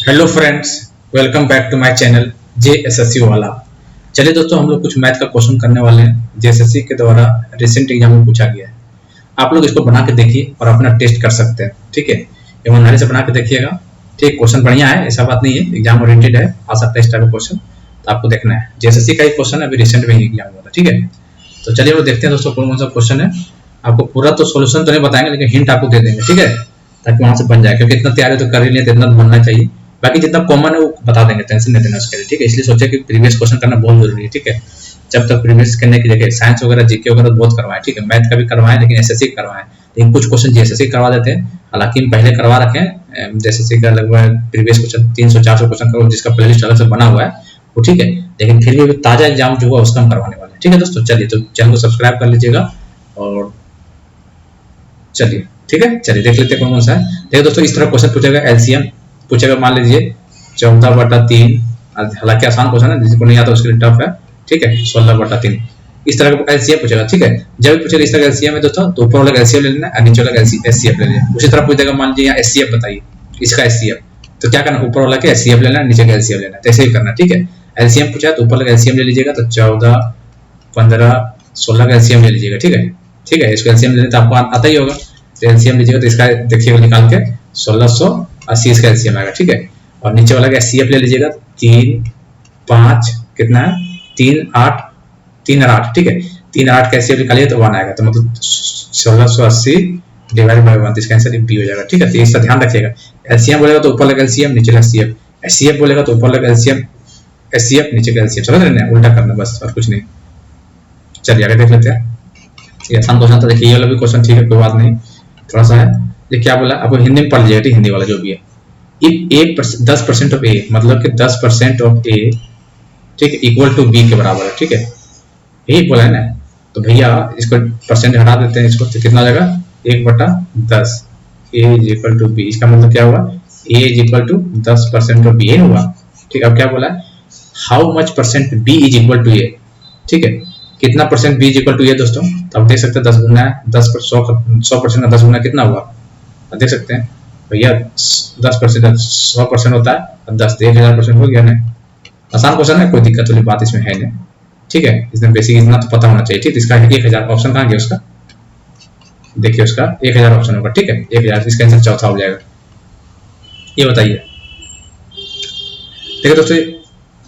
Hello friends, welcome back to my channel JSSC वाला। चलिए दोस्तों, हम लोग कुछ मैथ का क्वेश्चन करने वाले हैं जेएसएससी के द्वारा रिसेंट एग्जाम में पूछा गया है। आप लोग इसको बना के देखिए और अपना टेस्ट कर सकते हैं। ठीक है, ईमानदारी से बना के देखिएगा। ठीक, क्वेश्चन बढ़िया है, ऐसा बात नहीं है, एग्जाम ओरिएंटेड है, आ सकता है इस टाइप का क्वेश्चन। तो आपको देखना है, जेएसएससी का एक क्वेश्चन अभी रिसेंट में ही एग्जाम हुआ था। ठीक है, तो चलिए वो देखते हैं दोस्तों कौन कौन सा क्वेश्चन है। आपको पूरा तो सोल्यूशन तो नहीं बताएंगे, लेकिन हिंट आपको दे देंगे। ठीक है, ताकि वहां से बन जाए, क्योंकि इतना तैयारी तो कर ही नहीं है, इतना बनना चाहिए। बाकी जितना कॉमन है वो बता देंगे, टेंशन नहीं देना उसके लिए। ठीक है, इसलिए सोचा कि प्रीवियस क्वेश्चन करना बहुत जरूरी है। ठीक है, जब तक प्रीवियस करने की जगह साइंस वगैरह जीके वगैरह बहुत करवाएं। ठीक है, मैथ का भी करवाएं, लेकिन एसएससी करवाएं। लेकिन कुछ क्वेश्चन जेएसएससी करवा देते हैं, हालांकि हम पहले करवा रखे हैं जेएसएससी का लगभग प्रीवियस क्वेश्चन 300-400 क्वेश्चन का जिसका प्लेलिस्ट अलग से बना हुआ है वो। ठीक है, लेकिन फिर भी ताजा एग्जाम जो हुआ उसका हम करवाने वाले हैं। ठीक है दोस्तों, चलिए तो चैनल को सब्सक्राइब कर लीजिएगा और चलिए ठीक है, चलिए देख लेते हैं कौन कौन सा है। देखिए दोस्तों, इस तरह क्वेश्चन पूछेगा, एलसीएम पूछेगा। मान लीजिए 14/3, हालांकि आसान क्वेश्चन है, जिसको नहीं आता उसके लिए टफ है। ठीक है, 16/3 इस तरह का एलसीएम पूछेगा। ठीक है, जब भी पूछेगा इस तरह का एलसीएम है दोस्तों, तो ऊपर वाला एलसीएम ले लेना और नीचे वाला एचसीएफ ले लेना। उसी तरह पूछ देगा, मान लीजिए यहाँ एचसीएफ बताइए, इसका एचसीएफ, तो क्या करना, ऊपर वाला के एचसीएफ लेना, नीचे का एचसीएफ लेना, तो ऐसे ही करना। ठीक है, एलसीएम पूछा तो ऊपर वाला एलसीएम ले लीजिएगा, तो 14, 15, 16 का एलसीएम ले लीजिएगा। ठीक है, ठीक है, इसको एलसीएम लेने तो आपको आता ही होगा। तो एलसीएम लीजिएगा तो इसका देखिएगा निकाल के 1680 इसका एलसीएम आएगा। ठीक है, और नीचे वाला का एचसीएफ ले लीजिएगा, 3, 5 कितना है, 3, 8, 3 और 8। ठीक है, 3 और 8 का एचसीएफ निकालिए तो 1 आएगा, तो मतलब 1680 डिवाइड बाय 1, इसका आंसर बी हो जाएगा। ठीक है, तो इसका ध्यान रखिएगा। एलसीएम बोलेगा तो ऊपर लगा एलसीएम, नीचे लगा एचसीएफ। एचसीएफ बोलेगा तो ऊपर लगा एलसीएम, एचसीएफ नीचे का एलसीएफ। समझ रहे हैं, उल्टा करना बस और कुछ नहीं। चलिए आगे देख लेते हैं। ये आसान क्वेश्चन था, देखिए ये वाला भी क्वेश्चन ठीक है, कोई बात नहीं, थोड़ा सा है। ये क्या बोला, आपको हिंदी में पढ़ लीजिएगा। ठीक, हिंदी वाला जो भी है, इफ 10% ऑफ ए, मतलब कि 10% ऑफ ए, ठीक है, इक्वल टू बी के बराबर है। ठीक है, यही बोला है ना, तो भैया इसको परसेंट हटा देते हैं, इसको तो कितना आ जाएगा, 1/10 A is equal to B. इसका मतलब क्या हुआ, A is equal to 10% of B हुआ। ठीक, अब क्या बोला है, how much percent B is equal to A. ठीक है, कितना percent B is equal to A दोस्तों, तो आप देख सकते हैं 10 गुना है, 100% का 10 गुना कितना हुआ, आप देख सकते हैं भैया 10% 100% होता है, और 10 तो 1000% हो गया ना। आसान क्वेश्चन है, कोई दिक्कत वाली बात इसमें है नहीं। ठीक है, इसमें बेसिक इतना तो पता होना चाहिए। ठीक, इसका 1000 ऑप्शन कहाँ गया उसका, देखिए उसका 1000 ऑप्शन होगा। ठीक है, 1000, इसका आंसर चौथा हो जाएगा। ये बताइए, ठीक है दोस्तों,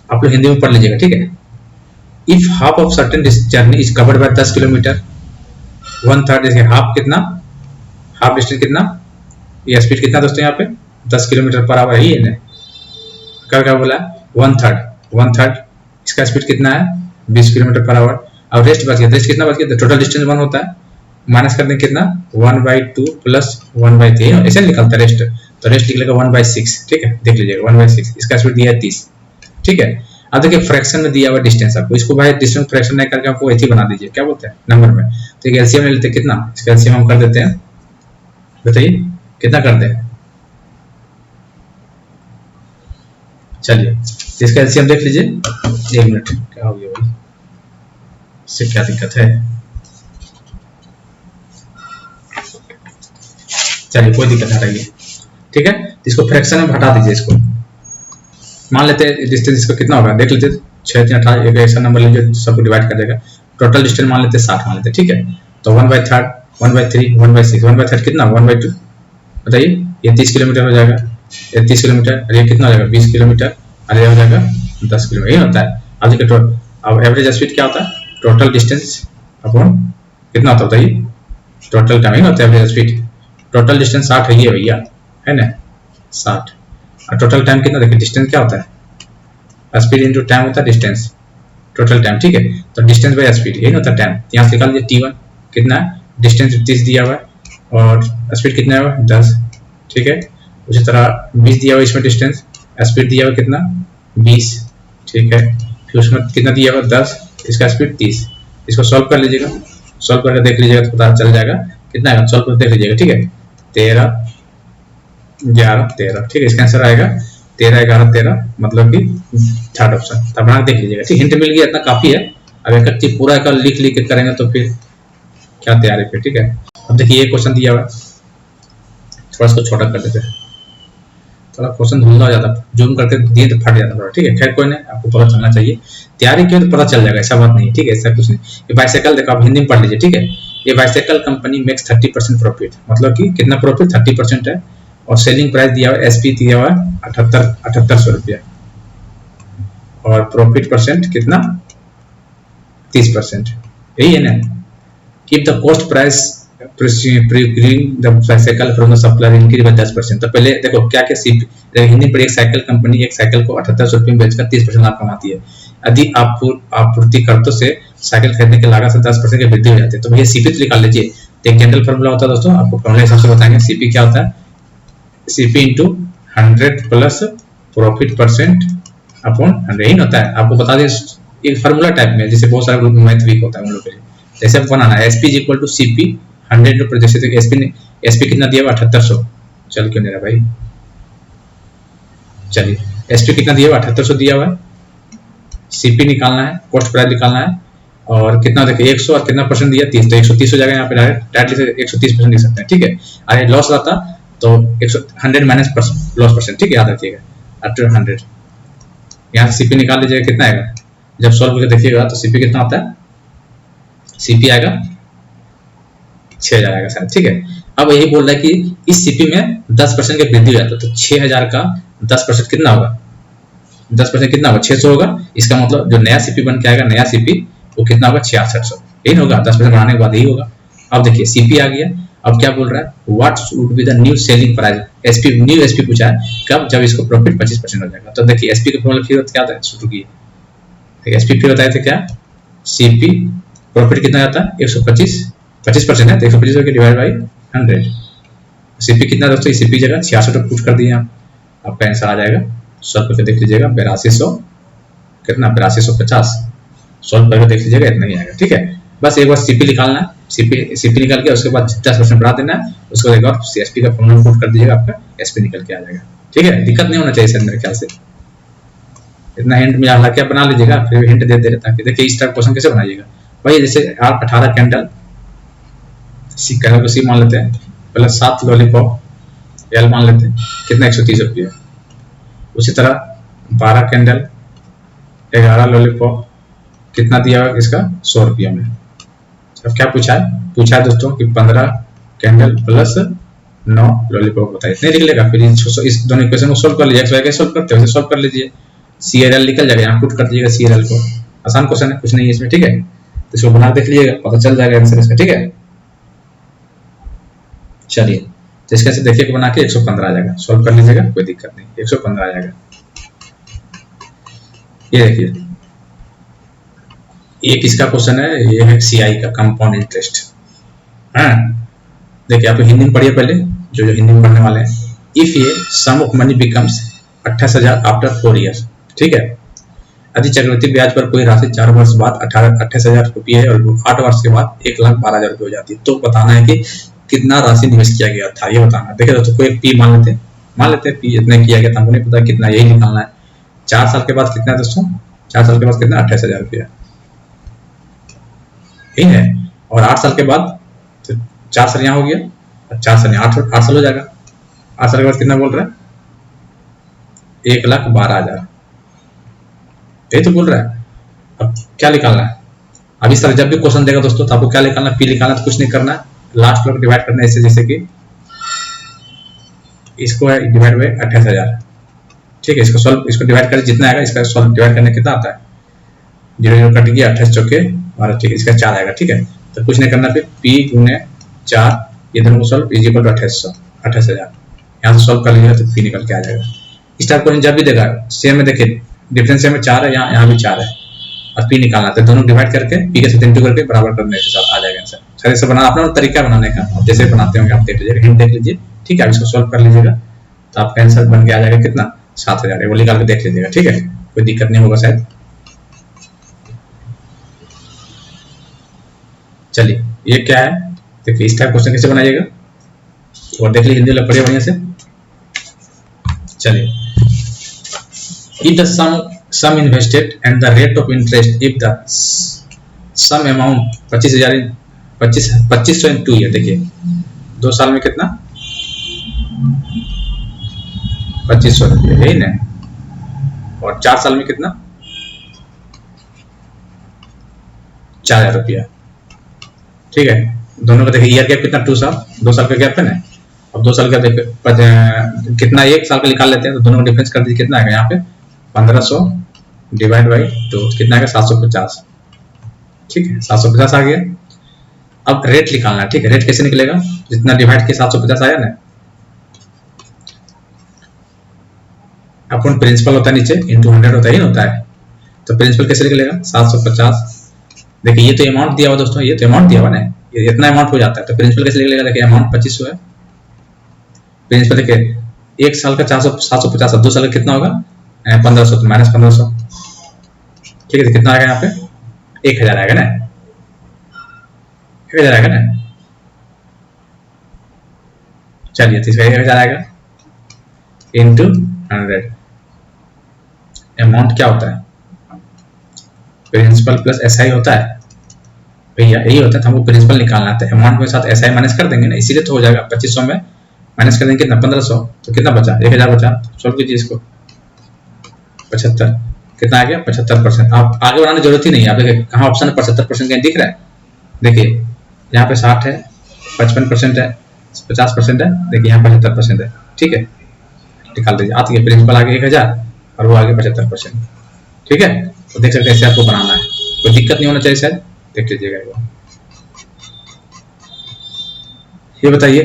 आप लोग हिंदी में पढ़ लीजिएगा। ठीक है, if half of certain journey is covered by 10 kilometre, 1/3 इसके हाफ कितना, हाफ डिस्टेंस कितना, ये स्पीड कितना दोस्तों, यहाँ पे 10 किलोमीटर पर आवर ही है ना। क्या बोला, 1/3 इसका स्पीड कितना है, 20 किलोमीटर पर आवर। और रेस्ट बच गया, रेस्ट कितना बच गया, टोटल डिस्टेंस 1 होता है, माइनस करने कितना 1/2 प्लस 1/3, ऐसे निकलता है रेस्ट। तो रेस्ट निकलेगा 1/6। ठीक है, देख लीजिएगा 1/6, इसका स्पीड दिया है 30। ठीक है, अब देखिए फ्रैक्शन में दिया हुआ डिस्टेंस आपको, इसको भाई डिस्टेंस फ्रैक्शन नहीं करके आपको ऐसे बना दीजिए, क्या बोलते हैं नंबर में। तो एक एलसीएम ले लेते हैं, कितना, इसका एलसीएम हम कर देते हैं, बताइए कितना कर दें। चलिए इसका एलसीएम देख लीजिए, 1 मिनट, क्या हो गया भाई, इससे क्या दिक्कत है। चलिए कोई दिक्कत नहीं रही। ठीक है, इसको फ्रैक्शन में हटा दीजिए। इसको मान लेते हैं डिस्टेंस इसका कितना होगा, देख लेते हैं, 6, 3, 18, एक ऐसा नंबर लीजिए सबको डिवाइड कर देगा। टोटल डिस्टेंस मान लेते हैं 60 मान लेते हैं। ठीक है, तो 1/3, 1/3, 1/6, 1/3 कितना, 1/2, बताइए, ये 30 किलोमीटर हो जाएगा, ये 30 किलोमीटर, और ये कितना हो जाएगा 20 किलोमीटर, और ये हो जाएगा 10 किलोमीटर। यही होता है। अब देखिए अब एवरेज स्पीड क्या होता है, टोटल डिस्टेंस अपॉन कितना होता है, बताइए, टोटल टाइम ही होता है एवरेज स्पीड। टोटल डिस्टेंस 60 है ये भैया, है ना 60, और टोटल टाइम कितना, देखिए डिस्टेंस क्या होता है, स्पीड इंटू टाइम होता है डिस्टेंस, टोटल टाइम। ठीक है, तो डिस्टेंस बाय स्पीड यही होता है टाइम। यहाँ से निकाल लीजिए t1 कितना है, डिस्टेंस 30 दिया हुआ है और स्पीड कितना है 10। ठीक है, उसी तरह 20 दिया हुआ इसमें डिस्टेंस, स्पीड दिया हुआ कितना 20। ठीक है, फिर उसमें कितना दिया हुआ 10, इसका स्पीड 30। इसको सॉल्व कर लीजिएगा, सॉल्व करके देख लीजिएगा तो पता चल जाएगा कितना है, सॉल्व करके देख लीजिएगा। ठीक है, 13, 11, 13। ठीक है, इसका आंसर आएगा 13, 11, 13, मतलब कि थर्ड ऑप्शन। तब बना देख लीजिएगा। ठीक, हिंट मिल गया, इतना काफी है। अब एक चीज पूरा का लिख के करेंगे तो फिर क्या तैयारी फिर। ठीक है, अब देखिए ये क्वेश्चन दिया हुआ है, थोड़ा इसको छोटा कर देते हैं। थोड़ा क्वेश्चन धुंधला हो जाता, जूम करके दिए तो फट जाता थोड़ा, ठीक है। खैर कोई नहीं, आपको पता चलना चाहिए, तैयारी की तो पता चल जाएगा, ऐसा बात नहीं, ठीक है, ऐसा कुछ नहीं। ये बाइसाइकिल देखो, आप हिंदी में पढ़ लीजिए, ठीक है। ये बाइसाइकिल कंपनी मेक्स 30% प्रॉफिट, मतलब कि कितना प्रॉफिट, 30% है। और सेलिंग प्राइस दिया हुआ है, एसपी दिया हुआ है 7800 रुपया, और प्रॉफिट परसेंट कितना, 30%, यही है ना। Keep the cost price the cycle from the supplier increase by 10%। तो पहले देखो क्या क्या हिंदी पर, एक साइकिल कंपनी एक साइकिल को 7800 रुपये में बेचकर 30% लाभ कमाती है। यदि आपूर्तिकर्ताओं से साइकिल खरीदने की लागत से 10% की वृद्धि हो जाती है, तो भैया सीपी तो निकाल लीजिए। एक जनरल फॉर्मूला होता है दोस्तों, आपको फॉर्मूला हिसाब से बताएंगे। सीपी क्या होता है, CP into 100 plus profit percent upon 100, यही होता है। आपको बता दें एक फार्मूला टाइप में, जैसे बहुत सारे मैथ वीक होता है उन लोग के लिए, जैसे बनाना है एसपी इक्वल टू सीपी 100 पर, जैसे एसपी कितना दिया हुआ 7800, चल क्यों नहीं रहा भाई, चलिए एसपी कितना दिया हुआ 7800 दिया हुआ है, सीपी निकालना है, कॉस्ट प्राइस निकालना है, और कितना देखिए 100 और कितना परसेंट दिया 30, तो 130 हो जाएगा। यहाँ पे डायरेक्टली से 130% लिख सकते हैं, ठीक है। अरे लॉस रहता तो 100 माइनस लॉस परसेंट, ठीक है, याद रखिएगा आफ्टर 100। यहाँ से सीपी निकाल लीजिएगा, कितना आएगा, जब सॉल्व करके देखिएगा तो सीपी कितना आता है, सीपी आएगा 6000 आएगा शायद, ठीक है। अब यही बोल रहा है कि इस सीपी में 10% की वृद्धि हो जाता है, तो 6000 का 10% कितना होगा, 10% कितना होगा 600 होगा। इसका मतलब जो नया सीपी बन के आएगा, नया सीपी वो कितना होगा 6600, यही होगा, 10% बढ़ाने के बाद यही होगा। अब देखिए सीपी आ गया, अब क्या बोल रहा है, what would be the new selling price, SP new SP पूछा है कब, जब इसको प्रॉफिट 25% हो जाएगा। तो देखिए एसपी का फॉर्मूला फिर क्या होता है, शुरू की देखिए एसपी फिर बताए थे क्या, सीपी प्रॉफिट कितना आता है 125, 25% है तो 125 होकर डिवाइड बाई 100। सीपी कितना दोस्तों, सीपी जगह 6600 तक पुट कर दिए आप, आपका आंसर आ जाएगा। सॉल्व करके देख लीजिएगा 8200 कितना, 8250, सॉल्व करके देख लीजिएगा इतना ही आएगा, ठीक है। बस एक बार सीपी निकालना है, सीपी निकाल के उसके बाद 10% बढ़ा देना है, उसके बाद एक बार एसपी का फॉर्मूला पुट कर दीजिएगा, आपका एसपी निकल के आ जाएगा, ठीक है। दिक्कत नहीं होना चाहिए सर मेरे ख्याल से, इतना हिंट में हालांकि आप बना लीजिएगा, फिर हिंट दे रहे ताकि देखिए इस टाइप क्वेश्चन कैसे बनाइएगा भाई। जैसे आप 18 कैंडल सी कैंडल को सी मान लेते हैं, प्लस 7 लॉलीपॉप एल मान लेते हैं, कितना 130 रुपये। उसी तरह 12 कैंडल 11 लॉलीपॉप कितना दिया हुआ इसका 100 रुपया में। अब क्या पूछा है दोस्तों कि 15 कैंडल प्लस 9 लॉलीपॉप बताइए, इतने लिख लेगा। फिर इस दोनों इक्वेशन को सोल्व कर लीजिए, एक्स वाई कैसे सोल्व करते हैं वैसे सोल्व कर लीजिए, सीएल निकल जाएगा, यहाँ पुट कर दीजिएगा सीएल को, आसान क्वेश्चन है, कुछ नहीं है इसमें, ठीक है। तो इसको बना देख लीजिएगा, पता चल जाएगा आंसर इसका, ठीक है। चलिए तो इसके से देखिए बना के 115 आ जाएगा, सोल्व कर लीजिएगा, कोई दिक्कत नहीं, 115 आ जाएगा। ये देखिए ये किसका क्वेश्चन है, ये है सीआई का, कंपाउंड इंटरेस्ट। हाँ देखिए आप हिंदी में पढ़िए पहले, जो हिंदी में पढ़ने वाले हैं। इफ ये sum of money becomes 28,000 after 4 years, ठीक है। यदि चक्रवृद्धि ब्याज पर कोई राशि 4 वर्ष बाद 28,000 रुपये है और 8 वर्ष के बाद 1,12,000 रुपये हो जाती है, तो बताना है कि कितना राशि निवेश किया गया था, ये बताना। देखिए दोस्तों कोई पी मान लेते हैं पी इतने किया गया था, हमको नहीं पता कितना, यही निकालना है। 4 साल के बाद कितना है दोस्तों, 4 साल के बाद कितना 28,000 रुपया, यही है। और 8 साल के बाद तो 4 साल यहाँ हो गया, 4 साल यहाँ 8 साल हो जाएगा। 8 साल के बाद कितना बोल रहा है 1,12,000, यही तो बोल रहा है। अब क्या निकालना है, अब इस तरह जब भी क्वेश्चन देगा दोस्तों तो आपको क्या निकालना, पी निकालना, तो कुछ नहीं करना है, लास्ट लोग डिवाइड करना है इससे, जैसे कि इसको है डिवाइड बाई 28,000, ठीक है। इसको डिवाइड करें जितना आएगा, इसका सॉल्व डिवाइड करने कितना आता है, 0 0 कट गया, 28 चौके 12, ठीक है, इसका 4 आएगा, ठीक है। तो कुछ नहीं करना, फिर पी गुने 4 ये दोनों को सॉल्व इज इक्वल टू 28,000, यहाँ से सॉल्व कर लीजिएगा तो पी निकल के आ जाएगा। इस टाइप क्वेश्चन जब भी देगा सेम में, देखिए डिफरेंस में 4 है, यहाँ भी 4 है, और पी निकालना, तो दोनों डिवाइड करके पी के साथ इंटू करके बराबर करने के साथ आ जाएगा आंसर। सर इसे बना अपना तरीका बनाने का, आप जैसे बनाते होंगे आप देख लीजिएगा, हिंट देख लीजिए, ठीक है। आप इसको सॉल्व कर लीजिएगा तो आपका आंसर बन के आ जाएगा कितना 7,000, वो निकाल के देख लीजिएगा, ठीक है, कोई दिक्कत नहीं होगा शायद। चलिए ये क्या है, देखिए इस टाइप क्वेश्चन कैसे बनाइएगा और देख लीजिए, हिंदी वाला पढ़िए बढ़िया से। चलिए if the sum invested and the rate of interest, if the sum amount 25,000 in 2 year, देखिए 2 साल में कितना 2500 रुपये, यही ना। और 4 साल में कितना, 4000 रुपया। ठीक है, दोनों का देखिए ईयर गैप कितना, 2 साल, 2 साल का गैप है ना। अब 2 साल का कितना, 1 साल का निकाल लेते हैं, तो दोनों का डिफरेंस कर दीजिए, कितना आएगा यहाँ पे 1500 डिवाइड बाई 2, कितना आएगा 750। ठीक है, 750 आ गया। अब रेट निकालना है। ठीक है, रेट कैसे निकलेगा, जितना डिवाइड के 750 आया ना, अपन प्रिंसिपल होता है नीचे इंटू 100 होता ही होता है, तो प्रिंसिपल कैसे निकलेगा 750। देखिए ये तो अमाउंट दिया हुआ दोस्तों, ये तो अमाउंट दिया हुआ ना, ये इतना अमाउंट हो जाता है, तो प्रिंसिपल कैसे निकलेगा, देखिए अमाउंट 2500 है, प्रिंसिपल देखिए 1 साल का 750, 2 साल का कितना होगा 1500, तो माइनस 1500। ठीक है, तो कितना आएगा यहाँ पे 1000 आएगा ना, 1000 आएगा ना। चलिए तीसरा 1000 आएगा इंटू 100। अमाउंट क्या होता है, प्रिंसिपल प्लस एसआई होता है भैया, यही होता है। तो हमको प्रिंसिपल निकालना है, अमाउंट के साथ एसआई माइनस कर देंगे ना, इसीलिए तो हो जाएगा 2500 में माइनस कर देंगे कितना 1500, तो कितना बचा 1000 बचा। सॉल्व कीजिए इसको, 75 कितना आ गया 75%। आप आगे बढ़ाने की जरूरत ही नहीं है। आप देखिए कहाँ ऑप्शन है 75% कहीं दिख रहा है, देखिए यहाँ पे 60 है, 55% है, 50% है, देखिए यहाँ 75% है। ठीक है, निकाल दीजिए। आती है प्रिंसिपल आगे 1000 और वो आगे 75%। ठीक है, तो देख सकते हैं ऐसे आपको बनाना है, कोई दिक्कत नहीं होना चाहिए शायद, देख लीजिएगा वो। ये बताइए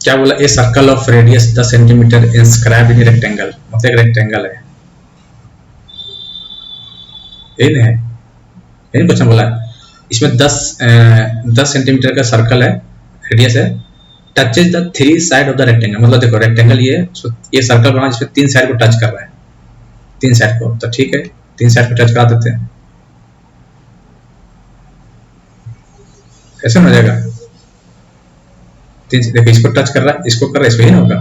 क्या बोला, a circle of radius 10 centimetre inscribed in rectangle, मतलब एक रेक्टेंगल है, यही नहीं है, यही क्वेश्चन बोला है। इसमें 10 सेंटीमीटर का सर्कल है, रेडियस है, touches the 3 side of the rectangle, मतलब देखो रेक्टेंगल ये सर्कल बना जिसमें 3 साइड को टच कर रहा है, 3 साइड को, तो ठीक है 3 साइड को टच करा देते हैं, ऐसे हो जाएगा। देखो इसको टच कर रहा है, इसको कर रहा है, इसको ही ना होगा,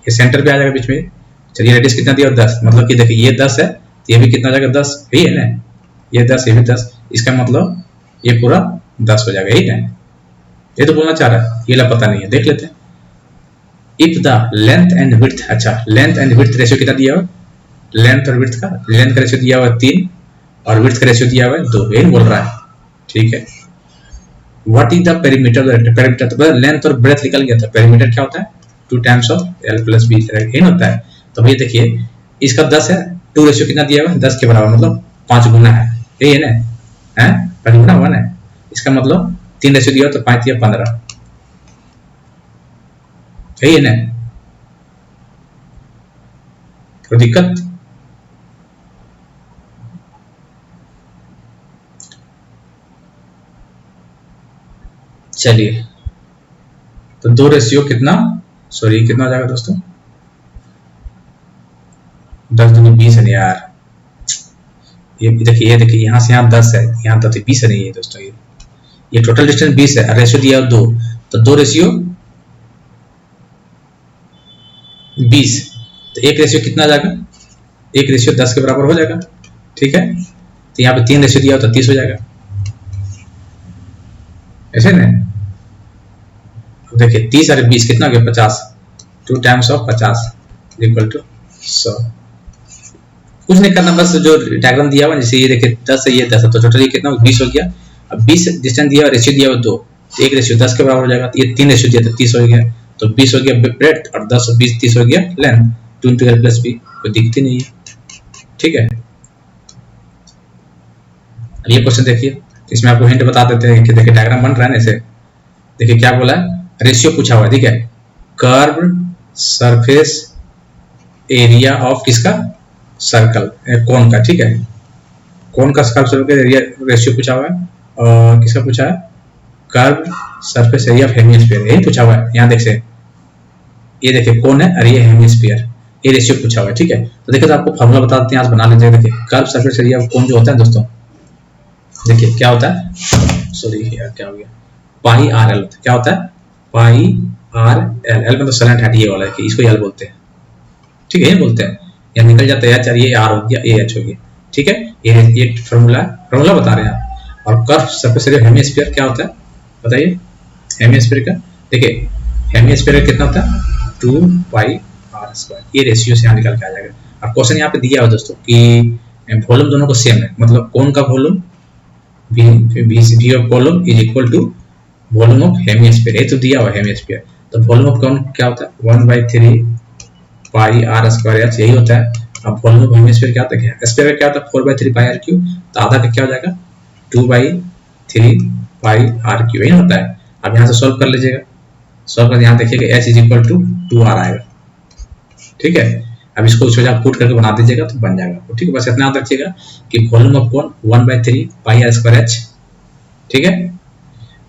ये सेंटर पे आ जाएगा बीच में। चलिए रेडियस कितना दिया 10, मतलब कि देखिए ये 10 है, ये भी कितना हो जाएगा 10, यही है ना, ये 10 ये भी 10, इसका मतलब ये पूरा 10 हो जाएगा, यही ना। ये तो बोलना चाह रहा है, ये ला पता नहीं है, देख लेते हैं। If the length and width, अच्छा लेंथ एंड विड्थ रेशियो कितना दिया हुआ, लेंथ और विड्थ का रेशियो दिया हुआ है 3 और विड्थ का रेशियो दिया हुआ है 2, यही बोल रहा है। ठीक है, what is the perimeter of the rectangle, perimeter तो लेंथ और ब्रेथ निकल गया था, पेरीमीटर क्या होता है 2 times of l plus b, यही होता है। तो भैया देखिए इसका 10 है, 2 रेशियो कितना दिया हुआ है 10 के बराबर, मतलब 5 गुना है, यही है ना, है 5 गुना हुआ ना। इसका मतलब 3 रेशियो दिया तो 5 दिया 15, यही है ना, कोई दिक्कत। चलिए तो 2 रेशियो कितना, सॉरी कितना हो जाएगा दोस्तों, 10 दूनी 20 है यार, ये देखिए यहाँ से यहाँ 10 है, यहाँ 10 20 है, नहीं है दोस्तों, ये टोटल डिस्टेंस 20 है, रेशियो दिया 2, तो 2 रेशियो 20, तो 1 रेशियो कितना आ जाएगा, 1 रेशियो 10 के बराबर हो जाएगा। ठीक है, तो यहाँ पे 3 रेशियो दिया तो 30 हो जाएगा, ऐसे ना। देखिए 30 और 20 कितना हो गया 50, 2 टाइम्स ऑफ 50 इक्वल टू 100। कुछ नहीं करना, बस जो डायग्राम दिया हुआ जैसे ये देखिए 10 है, ये 10 है, तो टोटल ये कितना 20 हो गया। अब 20 डिस्टेंस दिया और रेशियो दिया हुआ 2, 1 रेशियो 10 के बराबर हो जाएगा, तो ये 3 रेशियो दिया तो 30 हो गया, तो 20 हो गया ब्रेड्थ और 10 और 20 30 हो गया length, 2 into l plus b, कोई दिखती नहीं है। ठीक है, अब ये क्वेश्चन देखिए, इसमें आपको हिंट बता देते हैं कि देखिए डायग्राम बन रहा है ना ऐसे, देखिए क्या बोला है, रेशियो पूछा हुआ है, ठीक है, कर्व सरफेस एरिया ऑफ किसका, सर्कल, कोन का। ठीक है, कोन का सर्कल एरिया रेशियो पूछा हुआ है, और किसका पूछा है, curve surface area of hemisphere, यही पूछा हुआ है। यहाँ देख से ये देखिए कोन है और ये हेमिस्फीयर, ये रेशियो पूछा हुआ है। ठीक है, तो देखिए तो आपको फॉर्मूला बता देते हैं, आज बना लीजिए। देखिए curve surface area of cone जो होता है दोस्तों, देखिए क्या होता है, सॉरी यार क्या हो गया, पाई आर एल, क्या होता है पाई आर एल, एल मतलब सलेंट है, ये वाला है कि इसको एल बोलते हैं। ठीक है, ये बोलते हैं, यहाँ निकल जाता है एच, ये आर हो गया, ये एच हो गया। ठीक है, ये फॉर्मूला बता रहे हैं आप। और कर्व सरफेस एरिया हेमिस्फीयर क्या होता है बताइए, हेमिस्फीयर का देखिए, हेमिस्फीयर कितना होता है 2 पाई आर स्क्वायर, ये रेशियो से यहाँ निकल के आ जाएगा। और क्वेश्चन यहाँ पे दिया है दोस्तों कि वॉल्यूम दोनों को सेम है, मतलब कौन का volume V of column is equal to volume of hemisphere, ये तो दिया हुआ है हेमिस्फीयर। तो वॉल्यूम ऑफ कॉलम क्या होता है 1/3 पाई आर स्क्वायर एच, यही होता है। अब वॉल्यूम ऑफ हेमिस्फीयर क्या होता है, स्फीयर का क्या होता है 4/3 पाई आर क्यू, तो आधा का क्या हो जाएगा 2/3 पाई आर क्यू, यही होता है। अब यहाँ से सॉल्व कर लीजिएगा, सॉल्व कर यहाँ देखिएगा H is equal to 2r आएगा, ठीक है। अब इसको उस वजह पुट करके बना दीजिएगा तो बन जाएगा, ठीक है। बस इतना याद रखिएगा कि वॉल्यूम ऑफ कौन 1/3 पाई आर स्क्वायर एच, ठीक है।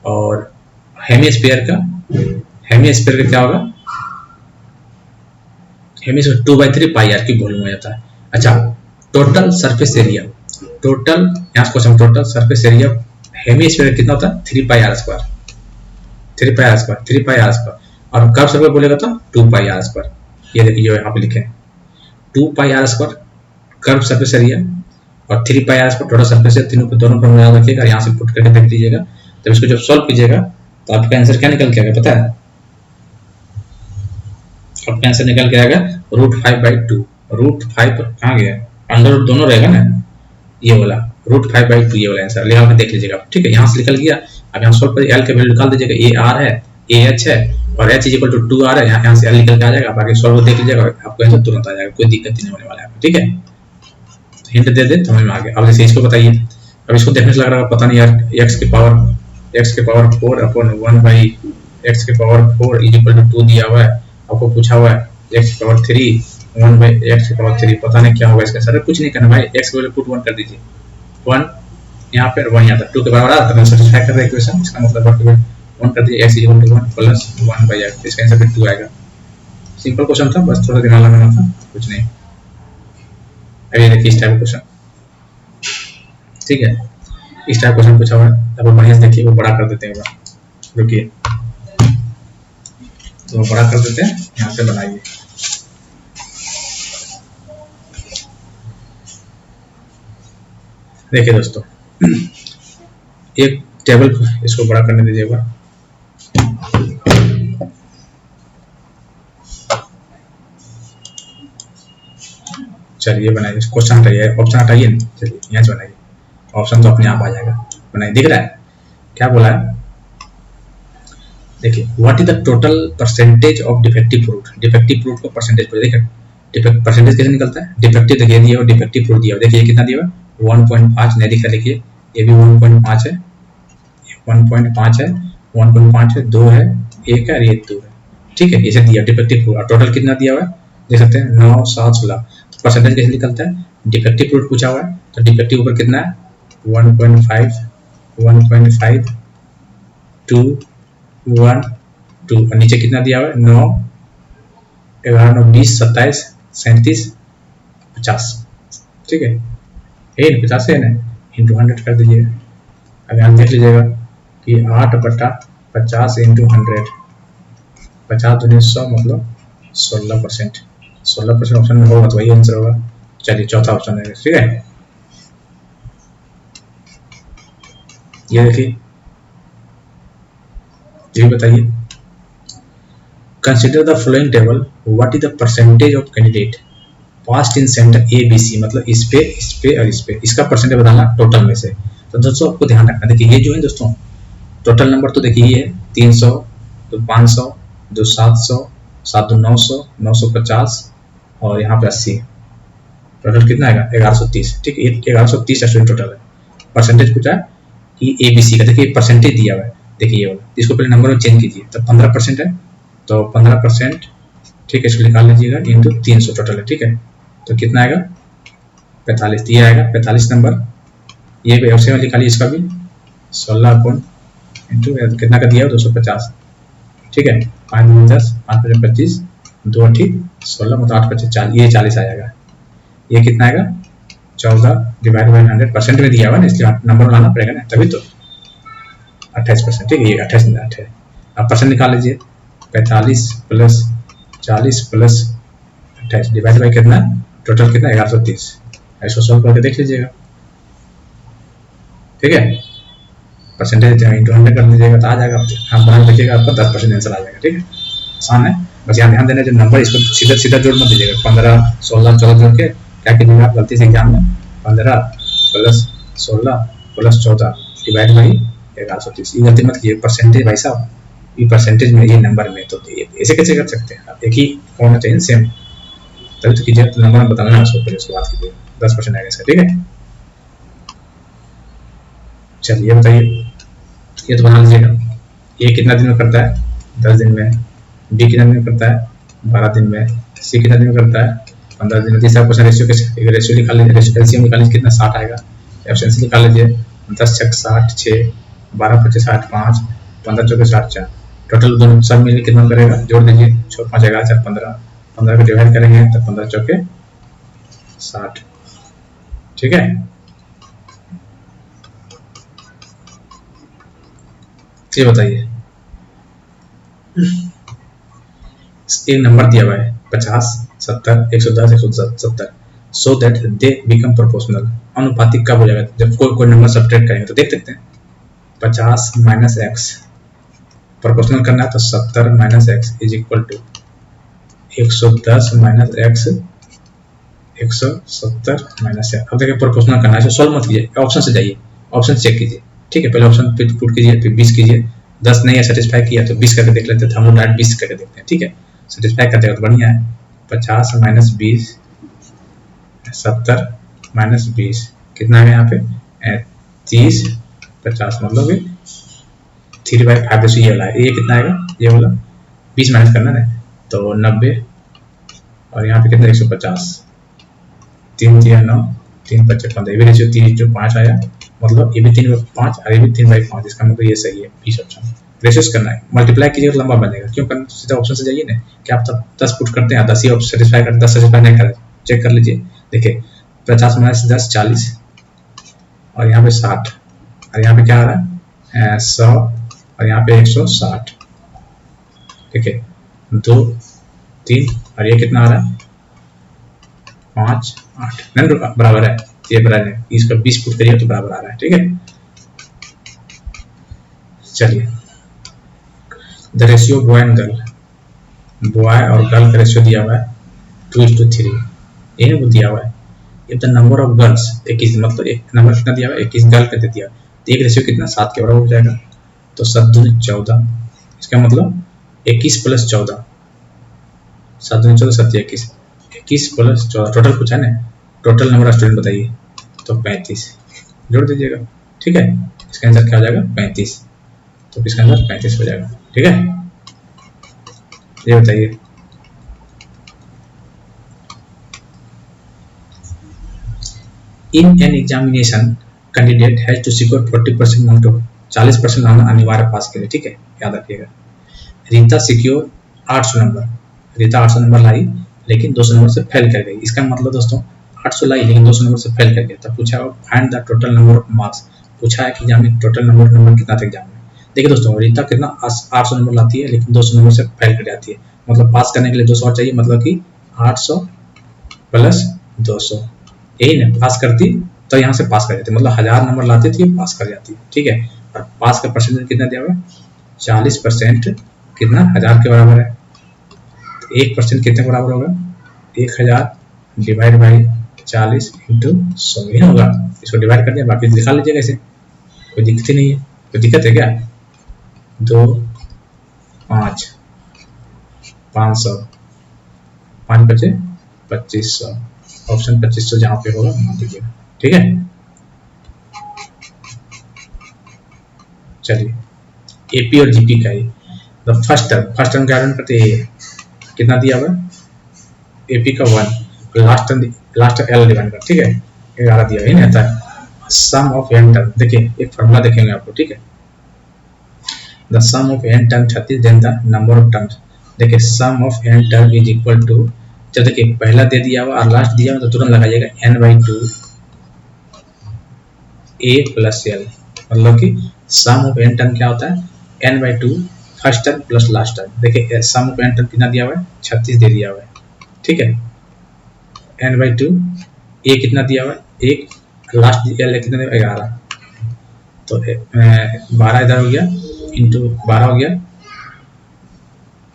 और हेमिस्फीयर का क्या होगा, हेमिस्फीयर 2/3 पाई आर की वॉल्यूम हो जाता है। अच्छा, टोटल सरफेस एरिया, टोटल यहाँ से question, total surface area hemisphere कितना होता है 3 pi r square, 3 pi r square, 3 pi r square. और कर्व सर्कल बोलेगा तो 2 पाई आर स्क्वायर, ये देखिए जो यहाँ पे लिखे हैं 2 pi r square curve surface area और 3 pi r square total surface area, तीनों पे दोनों पर याद रखिएगा। यहाँ से पुट करके देख लीजिएगा, तब इसको जब सॉल्व कीजिएगा तो आपका आंसर क्या निकल के आएगा पता है, आपका आंसर निकल के आएगा √5/2। √5 कहाँ गया, अंडर रूट दोनों रहेगा ना, ये वाला √5/2 ये वाला आंसर लगा के देख लीजिएगा, ठीक है। यहाँ से निकल गया। अब यहाँ सॉल्व कर एल के वैल्यू निकाल दीजिएगा, ए आर है, ए एच है और H is equal to 2r है, यहाँ से एल निकल के आ जाएगा। बाकी सॉल्व देख लीजिएगा, आपको आंसर तुरंत आ जाएगा, कोई दिक्कत नहीं होने वाला है, ठीक है। हिंट दे दे समझ में आ गया। अब जैसे इसको बताइए, अब इसको देखने से लग रहा है पता नहीं यार, x की पावर 4/x की पावर 4 इज इक्वल टू 2 दिया हुआ है, आपको पूछा हुआ है x की पावर 3 1/x की पावर 3, पता नहीं क्या होगा इसका। सर कुछ नहीं करना भाई, x की वैल्यू पुट 1 कर दीजिए, 1 यहाँ पे 1 यहाँ तक 2 के बराबर आता है, सेटिस्फाई कर रहा है इक्वेशन। इसका मतलब 1 कर दिए, x is equal to 1 plus 1/x, इसका आंसर फिर 2 आएगा। सिंपल क्वेश्चन था, बस थोड़ा दिमाग लगाना था, कुछ नहीं। अभी देखिए इस टाइप का क्वेश्चन, ठीक है, इस टाइप क्वेश्चन पूछा हुआ है, अब बढ़िया से देखिए, वो बड़ा कर देते हैं, रुकिए तो बड़ा कर देते हैं, यहाँ से बनाइए। देखिए दोस्तों, एक टेबल इसको बड़ा करने दीजिएगा, चलिए बनाइए। क्वेश्चन हटाइए, ऑप्शन हटाइए, चलिए यहाँ से बनाइए, ऑप्शन तो अपने आप आ जाएगा, बनाइए। दिख रहा है क्या बोला है, देखिए what is the total percentage of defective fruit, defective fruit को परसेंटेज पर देखिए परसेंटेज कैसे निकलता है, डिफेक्टिव देखिए दिया, डिफेक्टिव फ्रूट दिया, देखिए कितना दिया 1.5 नहीं दिखा, देखिए ये भी 1.5 है, 1.5 है, 1.5 है, 2 है, 1 है और ये 2 है, ठीक है। इसे दिया डिफेक्टिव फ्रूट, और टोटल कितना दिया हुआ है देख सकते हैं 9, 7, 16। तो परसेंटेज कैसे निकलता है, डिफेक्टिव फ्रूट पूछा हुआ है तो डिफेक्टिव ऊपर कितना है 1.5, 1.5, 2, 1, 2 और नीचे कितना दिया हुआ है 9, 11, 9, 20, 27, 37, 50, ठीक है। 50 है ना, इंटू 100 कर दीजिए। अब यहाँ देख लीजिएगा कि 8/50 इंटू 100, 50 दूनी 100 मतलब 16%, 16% ऑप्शन में होगा तो वही आंसर होगा। चलिए चौथा ऑप्शन है, ठीक है। ये देखिए, ये बताइए, consider the following table, what is the percentage of candidate passed in centre A B C, मतलब इस पे और इस पे, इसका परसेंटेज बताना टोटल में से। तो दोस्तों आपको ध्यान रखना, देखिए ये जो है दोस्तों टोटल नंबर तो देखिए ये है 300, तो 500, 2 700, 7 2 900, 950 और यहाँ पे 80, टोटल कितना आएगा 1130, ठीक है। 1130 स्टूडेंट टोटल है। परसेंटेज पूछा है कि ए बी सी का, देखिए परसेंटेज दिया हुआ है, देखिए ये वाला, इसको पहले नंबर में चेंज कीजिए, तो 15% है, तो 15%, ठीक है, इसको निकाल लीजिएगा इंटू 300 टोटल है, ठीक है। तो कितना आएगा 45, ये आएगा 45 नंबर। ये भी ऑप्शन में निकालिए, इसका भी 16 इंटू कितना का दिया है 250, ठीक है। 5 2 10, 5 5 25, 2 8 16 मतलब 8 25 40, ये 40 आ जाएगा। ये कितना आएगा 14 डिवाइड बाई 100, परसेंट में दिया हुआ ना इसलिए नंबर लाना पड़ेगा ना, तभी तो 28%, ठीक है। ये 28 है। अब परसेंट निकाल लीजिए, 45 प्लस 40 प्लस 28 डिवाइड बाई कितना, टोटल कितना 1130, इसको सॉल्व करके देख लीजिएगा, ठीक है। परसेंटेज इंटू 100 कर लीजिएगा तो आ जाएगा, हम बना देखिएगा आपको 10% आंसर आ जाएगा, ठीक है। आसान है, बस यहाँ ध्यान देना, जो नंबर इसको सीधा सीधा जोड़ मत दीजिएगा, 15 16 14 जोड़ के क्या कीजिएगा आप गलती से एग्जाम में, 15 प्लस 16 प्लस 14 डिवाइड बाई 1130, ये गलती मत कीजिए। परसेंटेज भाई साहब, ये परसेंटेज में, ये नंबर में, तो ऐसे कैसे कर सकते हैं आप? एक ही होना चाहिए सेम, तभी तो कीजिए। तो नंबर बताना है उसको, फिर उसके बाद कीजिए। 10% आएगा इसका, ठीक है। चलिए बताइए, ये तो बना लीजिएगा। ए कितना दिन में करता है? 10 दिन में। बी कितना दिन में करता है? 12 दिन में। सी कितना दिन में करता है? 15 दिन में। तीसरा क्वेश्चन रेशियो के, एक रेशियो निकाल लीजिए, एलसीएम निकाल लीजिए, कितना 60 आएगा। एफिशिएंसी निकाल लीजिए, 10 छक 60, 6 12 25 60, 5 15 चौके 60, 4 टोटल दोनों सब मिलकर कितना करेगा? जोड़ दीजिए, 6 5 11 4 15, 15 को डिवाइड करेंगे तो 15 चौके 60, ठीक है। ये बताइए, एक नंबर दिया हुआ है 50 70 110 170, so that they become proportional. अनुपातिक कब हो जाएगा? जब कोई नंबर सब्ट्रैक्ट करेंगे। तो देख सकते हैं 50 माइनस एक्स, प्रोपोर्शनल करना है तो 70 minus X is equal to 110 minus X 170 minus X. अब देखिए प्रोपोर्शनल करना है, सॉल्व मत कीजिए, ऑप्शन से जाइए, ऑप्शन चेक कीजिए, ठीक है। पहले ऑप्शन पे पुट कीजिए, फिर 20 कीजिए, 10 नहीं है सेटिस्फाई किया तो 20 करके देख लेते हैं। हम लोग डायरेक्ट 20 करके देखते हैं, ठीक है। सेटिस्फाई कर देगा तो बढ़िया है। 50 माइनस 20 70 माइनस 20 कितना है यहाँ पे? 30 50 मतलब 3/5 रेशियो ये वाला है। ये कितना आएगा? ये वाला 20 माइनस करना है तो 90, और यहाँ पे कितना 150, 3 3 9 3 5 15, ये भी रेशियो 3:5 आया, मतलब ये भी 3/5 और ये भी 3/5, इसका मतलब ये सही है। 20 ऑप्शन रेशियोस करना है, मल्टीप्लाई कीजिए तो लंबा बनेगा। क्यों करना? सीधा ऑप्शन से जाइए ना, क्या आप तब 10 पुट करते हैं, 10 ही ऑप्शन सेटिस्फाई करते, 10 सेटिस्फाई नहीं करें, चेक कर लीजिए। देखिए 50 माइनस 10 40, और यहाँ पे 60, और यहाँ पे क्या आ रहा है 100, और यहाँ पे 160, ठीक है। 2 3 और ये कितना आ रहा है 5 8, नहीं बराबर है, ये बराबर है। इसका 20 पुट करिए तो बराबर आ रहा है, ठीक है। चलिए, the ratio boy and girl, boy और गर्ल का रेशियो दिया हुआ है 2:3, ये दिया हुआ है। If the number of girls 21, मतलब एक नंबर कितना दिया हुआ है 21, गर्ल का दे दिया, तो एक रेशियो कितना 7 के बराबर हो जाएगा। तो 7 दूनी 14, इसका मतलब 21 प्लस 14, 7 दूनी 14 7 21, 21 प्लस 14 टोटल पूछा ना, टोटल नंबर ऑफ स्टूडेंट बताइए, तो 35 जोड़ दीजिएगा, ठीक है। इसका आंसर क्या हो जाएगा 35, तो इसका आंसर 35 हो जाएगा, ठीक है। ये बताइए, in an examination candidate has to secure 40% marks to 40% लाना अनिवार्य पास के लिए, ठीक है, याद रखिएगा। Rita secure 800 number, Rita 800 number लाई लेकिन 200 नंबर से फेल कर गई। इसका मतलब दोस्तों 800 लाई लेकिन 200 नंबर से फेल कर गया। तब पूछा find the total number of marks, पूछा है कि एग्जाम में टोटल नंबर कितना था एग्जाम में। देखिए दोस्तों, रीता कितना 800 नंबर लाती है लेकिन 200 नंबर से फेल कर जाती है, मतलब पास करने के लिए 200 और चाहिए, मतलब कि 800 प्लस 200, यही ना पास करती तो यहाँ से पास कर जाती, मतलब 1000 नंबर लाती थी पास कर जाती, ठीक है। और पास का परसेंटेज कितना दिया हुआ है 40%, कितना 1000 के बराबर है, तो 1% कितने के बराबर होगा 1000 डिवाइड बाई 40 इंटू 100 ही होगा। इसको डिवाइड कर दिया, बाकी लिखा लीजिएगा ऐसे, कोई दिक्कत ही नहीं है। कोई दिक्कत है क्या? 2 5 500 5 बचे 2500, ऑप्शन 2500 जहाँ पे होगा मान लीजिएगा, ठीक है। चलिए, एपी और जीपी का ही फर्स्ट टर्म क्या रन करते हैं, कितना दिया हुआ एपी का 1, लास्ट एल डिवाइड कर, ठीक है, 11 दिया ही नहीं आता है। सम ऑफ एन टर्म, देखिए एक फॉर्मूला देखेंगे आपको, ठीक है। The sum of n term 36 then the number of terms, देखिए sum of n term is equal to, जब देखिए पहला दे दिया हुआ और लास्ट दिया हुआ तो तुरंत लगाइएगा n/2 a प्लस एल, मतलब कि सम ऑफ एन टर्म क्या होता है n/2 first term plus last term. देखिए सम ऑफ एन टर्म कितना दिया हुआ है 36 दे दिया हुआ है, ठीक है। n/2 a कितना दिया हुआ है 1, लास्ट एल कितना दिया 11, तो 12 इधर हो गया इंटू 12 हो गया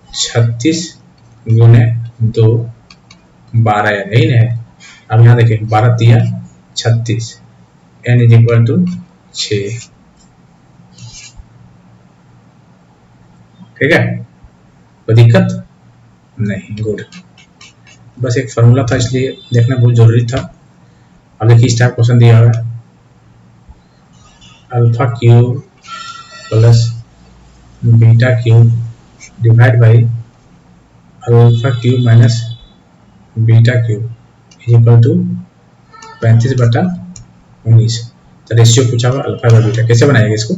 36 गुने 2 12 यही ना है। अब यहाँ देखिए 12 तिया 36, n इज इक्वल टू 6। ठीक है, कोई दिक्कत नहीं, गुड। बस एक फार्मूला था इसलिए देखना बहुत जरूरी था। अब देखिए इस टाइप क्वेश्चन दिया हुआ है, alpha cube plus beta cube divide by alpha cube minus beta cube is equal to 35/19। तो रेशियो पूछा हुआ अल्फा बाई बीटा, कैसे बनाएगा इसको?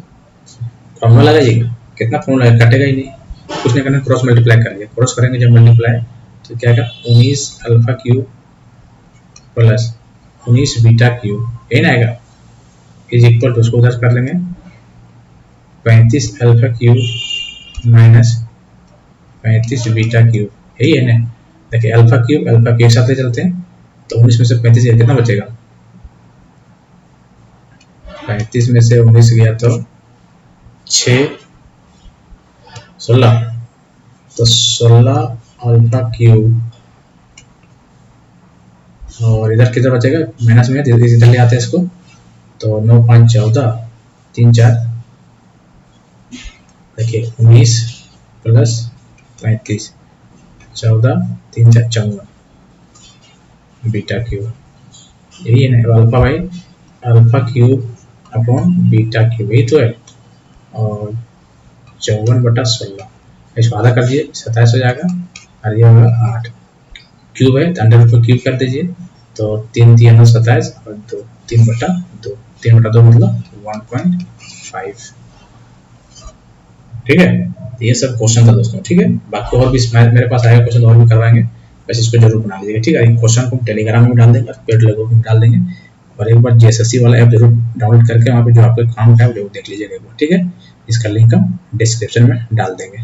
फॉर्मूला लगाइएगा, कितना फॉर्मूला कटेगा ही नहीं, कुछ नहीं करना, क्रॉस मल्टीप्लाई करेंगे। क्रॉस करेंगे जब मल्टीप्लाई तो क्या आएगा 19 alpha cube plus 19 beta cube, यही ना आएगा, इज इक्वल टू, उसको उधर कर लेंगे 35 alpha cube minus 35 beta cube, यही है ना। देखिए अल्फा क्यूब एक साथ ले चलते हैं तो 19 में से 35 कितना बचेगा, 35 में से 19 गया तो 6 16, तो 16 अल्फा क्यूब, और इधर किधर बचेगा माइनस में, इधर ले आते हैं इसको, तो 9 5 14 3 4, देखिए 19 प्लस 35 14 3 4 54 बीटा क्यूब, यही है ना alpha by alpha cube upon beta cube, यही तो है। और 54/16, इसको आधा कर दिए 27 हो जाएगा, और ये होगा 8 क्यूब है तो अंडर को क्यूब कर दीजिए, तो 3 3 27 और 2 3/2, 3/2 मतलब 1.5। ठीक है, ये सब क्वेश्चन था दोस्तों। ठीक है, बाकी और भी मेरे पास आएगा क्वेश्चन और भी करवाएंगे, बस इसको जरूर बना लीजिएगा। ठीक है, क्वेश्चन को टेलीग्राम में डाल देंगे, पेड लोगों में डाल देंगे, और एक बार जेएसएससी वाला ऐप जरूर डाउनलोड करके वहाँ पे जो आपको काम है वो देख लीजिएगा एक बार। ठीक है, इसका लिंक हम डिस्क्रिप्शन में डाल देंगे।